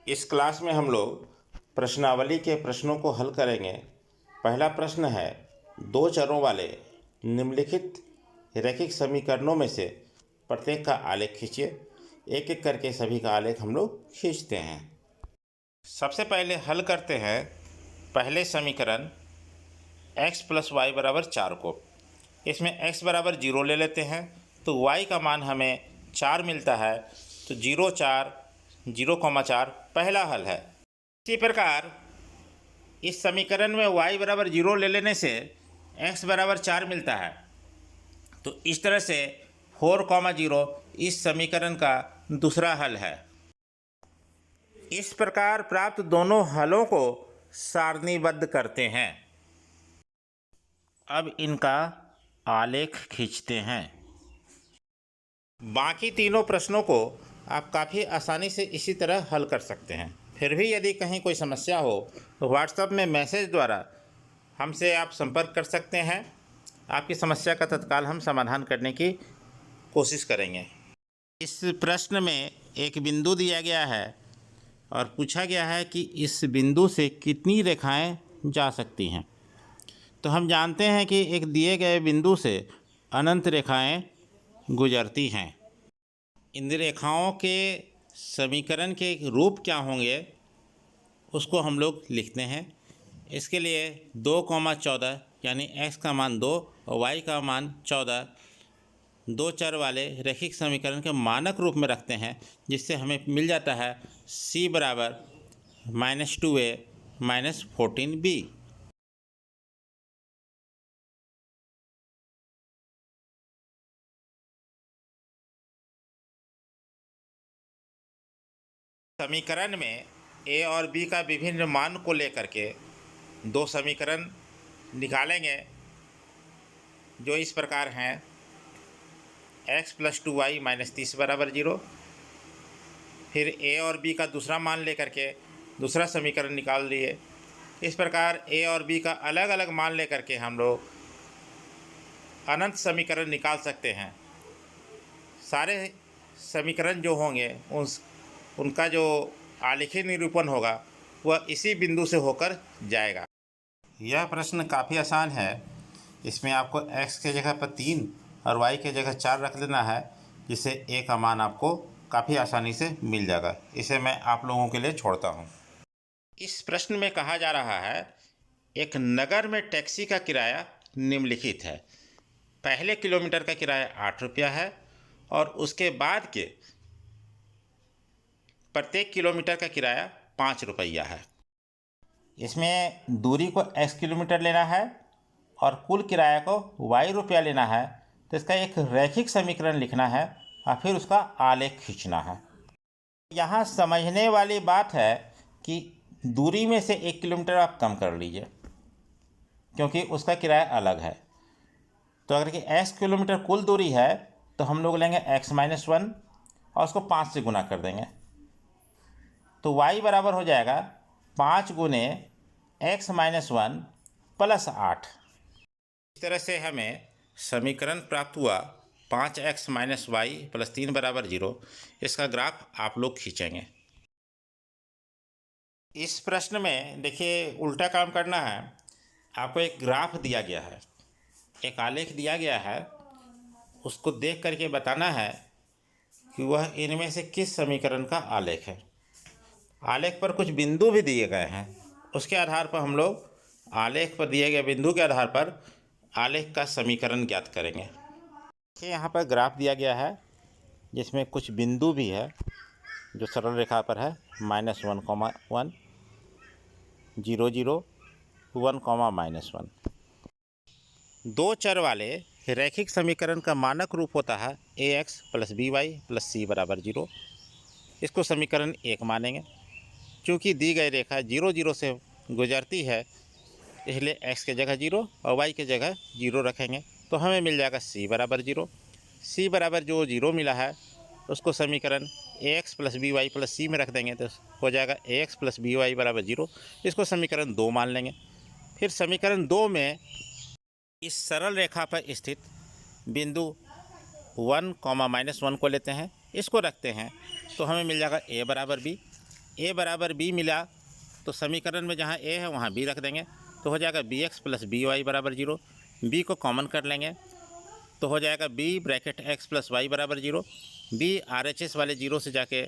इस क्लास में हम लोग प्रश्नावली के प्रश्नों को हल करेंगे। पहला प्रश्न है, दो चरों वाले निम्नलिखित रैखिक समीकरणों में से प्रत्येक का आलेख खींचिए। एक एक करके सभी का आलेख हम लोग खींचते हैं। सबसे पहले हल करते हैं पहले समीकरण x + y = 4 को। इसमें x = 0 ले लेते हैं तो y का मान हमें 4 मिलता है, तो 0, 4, 0,4 पहला हल है। इसी प्रकार इस समीकरण में y = 0 ले लेने से x = 4 मिलता है, तो इस तरह से 4,0 इस समीकरण का दूसरा हल है। इस प्रकार प्राप्त दोनों हलों को सारणीबद्ध करते हैं। अब इनका आलेख खींचते हैं। बाकी तीनों प्रश्नों को आप काफ़ी आसानी से इसी तरह हल कर सकते हैं। फिर भी यदि कहीं कोई समस्या हो तो व्हाट्सएप में मैसेज द्वारा हमसे आप संपर्क कर सकते हैं। आपकी समस्या का तत्काल हम समाधान करने की कोशिश करेंगे। इस प्रश्न में एक बिंदु दिया गया है और पूछा गया है कि इस बिंदु से कितनी रेखाएं जा सकती हैं। तो हम जानते हैं कि एक दिए गए बिंदु से अनंत रेखाएं गुजरती हैं। इन रेखाओं के समीकरण के रूप क्या होंगे उसको हम लोग लिखते हैं। इसके लिए 2,14 यानी x का मान 2 और y का मान 14 दो चर वाले रैखिक समीकरण के मानक रूप में रखते हैं, जिससे हमें मिल जाता है c = -2a - 14b। समीकरण में a और b का विभिन्न मान को लेकर के दो समीकरण निकालेंगे जो इस प्रकार हैं। x + 2y - 30 = 0। फिर a और b का दूसरा मान लेकर के दूसरा समीकरण निकाल लिए। इस प्रकार a और b का अलग अलग मान लेकर के हम लोग अनंत समीकरण निकाल सकते हैं। सारे समीकरण जो होंगे उनका जो आलेखीय निरूपण होगा वह इसी बिंदु से होकर जाएगा। यह प्रश्न काफ़ी आसान है। इसमें आपको x के जगह पर 3 और y के जगह 4 रख देना है, जिससे a का मान आपको काफ़ी आसानी से मिल जाएगा। इसे मैं आप लोगों के लिए छोड़ता हूँ। इस प्रश्न में कहा जा रहा है, एक नगर में टैक्सी का किराया निम्नलिखित है। पहले किलोमीटर का किराया 8 रुपया है और उसके बाद के प्रत्येक किलोमीटर का किराया 5 रुपया है। इसमें दूरी को x किलोमीटर लेना है और कुल किराया को y रुपया लेना है। तो इसका एक रैखिक समीकरण लिखना है और फिर उसका आलेख खींचना है। यहाँ समझने वाली बात है कि दूरी में से 1 किलोमीटर आप कम कर लीजिए, क्योंकि उसका किराया अलग है। तो अगर कि x किलोमीटर कुल दूरी है तो हम लोग लेंगे x - 1 और उसको 5 से गुना कर देंगे, तो y बराबर हो जाएगा 5 गुने x - 1 + 8। इस तरह से हमें समीकरण प्राप्त हुआ 5x - y + 3 = 0। इसका ग्राफ आप लोग खींचेंगे। इस प्रश्न में देखिए उल्टा काम करना है। आपको एक ग्राफ दिया गया है, एक आलेख दिया गया है, उसको देख करके बताना है कि वह इनमें से किस समीकरण का आलेख है। आलेख पर कुछ बिंदु भी दिए गए हैं, उसके आधार पर हम लोग आलेख पर दिए गए बिंदु के आधार पर आलेख का समीकरण ज्ञात करेंगे। देखिए यहाँ पर ग्राफ दिया गया है जिसमें कुछ बिंदु भी है जो सरल रेखा पर है। -1, 1, 0, 0, 1, -1। दो चर वाले रैखिक समीकरण का मानक रूप होता है ax + by + c = 0। इसको समीकरण 1 मानेंगे। चूँकि दी गई रेखा 0, 0 से गुजरती है, इसलिए x के जगह 0 और y के जगह 0 रखेंगे, तो हमें मिल जाएगा c = 0। c बराबर जो 0 मिला है उसको समीकरण ax + by + c में रख देंगे, तो हो जाएगा ax + by = 0। इसको समीकरण 2 मान लेंगे। फिर समीकरण 2 में इस सरल रेखा पर स्थित बिंदु 1, -1 को लेते हैं, इसको रखते हैं, तो हमें मिल जाएगा a = b। ए बराबर बी मिला तो समीकरण में जहाँ ए है वहाँ बी रख देंगे, तो हो जाएगा B X plus B Y बराबर 0। बी को कॉमन कर लेंगे तो हो जाएगा B bracket X plus Y बराबर 0। बी आर एच एस वाले 0 से जाके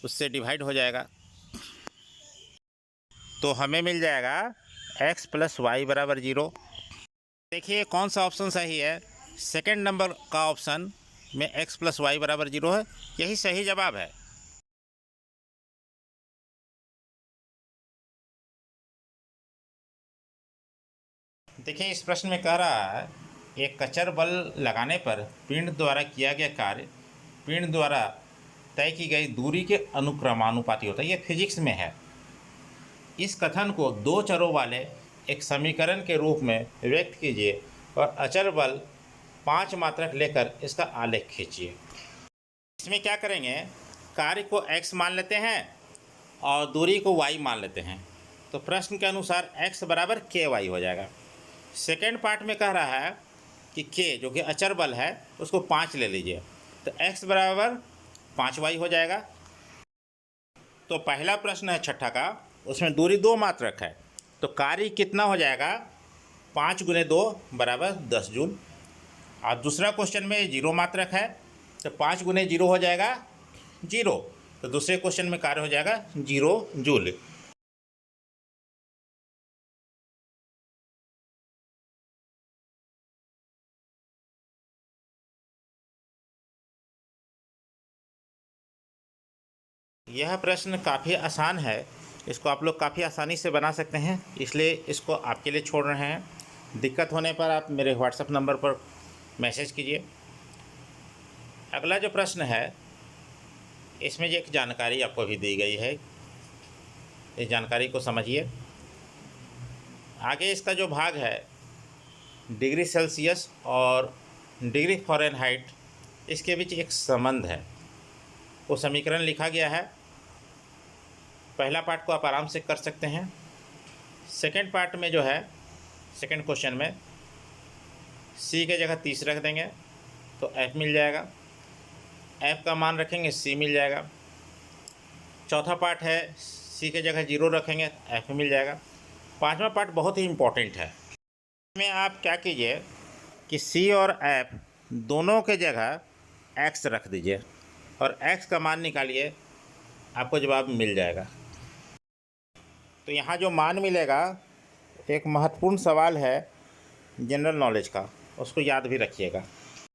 उससे डिवाइड हो जाएगा, तो हमें मिल जाएगा एक्स प्लस वाई बराबर 0। देखिए कौन सा ऑप्शन सही है। सेकंड नंबर का ऑप्शन में एक्स प्लस वाई बराबर 0 है, यही सही जवाब है। देखिए इस प्रश्न में कह रहा है एक कचर बल लगाने पर पिंड द्वारा किया गया कार्य पिंड द्वारा तय की गई दूरी के अनुक्रमानुपाती होता है। ये फिजिक्स में है। इस कथन को दो चरों वाले एक समीकरण के रूप में व्यक्त कीजिए और अचर बल 5 मात्रक लेकर इसका आलेख खींचिए। इसमें क्या करेंगे, कार्य को x मान लेते हैं और दूरी को y मान लेते हैं, तो प्रश्न के अनुसार x बराबर के वाई हो जाएगा। सेकेंड पार्ट में कह रहा है कि k जो कि अचर बल है उसको 5 ले लीजिए, तो x बराबर 5y हो जाएगा। तो पहला प्रश्न है छठा का, उसमें दूरी 2 मात्रक है, तो कार्य कितना हो जाएगा 5 गुने 2 बराबर 10 जूल। और दूसरा क्वेश्चन में 0 मात्रक है, तो 5 गुने 0 हो जाएगा 0, तो दूसरे क्वेश्चन में कार्य हो जाएगा 0 जूल। यह प्रश्न काफ़ी आसान है, इसको आप लोग काफ़ी आसानी से बना सकते हैं, इसलिए इसको आपके लिए छोड़ रहे हैं। दिक्कत होने पर आप मेरे व्हाट्सएप नंबर पर मैसेज कीजिए। अगला जो प्रश्न है इसमें जो एक जानकारी आपको अभी दी गई है, इस जानकारी को समझिए। आगे इसका जो भाग है डिग्री सेल्सियस और डिग्री फ़ारेनहाइट, इसके बीच एक संबंध है, वो समीकरण लिखा गया है। पहला पार्ट को आप आराम से कर सकते हैं। सेकंड पार्ट में जो है, सेकंड क्वेश्चन में सी के जगह 30 रख देंगे तो एफ मिल जाएगा, एफ का मान रखेंगे सी मिल जाएगा। चौथा पार्ट है सी के जगह 0 रखेंगे एफ मिल जाएगा। पांचवा पार्ट बहुत ही इम्पोर्टेंट है। इसमें आप क्या कीजिए कि सी और एफ दोनों के जगह एक्स रख दीजिए और एक्स का मान निकालिए, आपको जवाब मिल जाएगा। तो यहाँ जो मान मिलेगा, एक महत्वपूर्ण सवाल है जनरल नॉलेज का, उसको याद भी रखिएगा।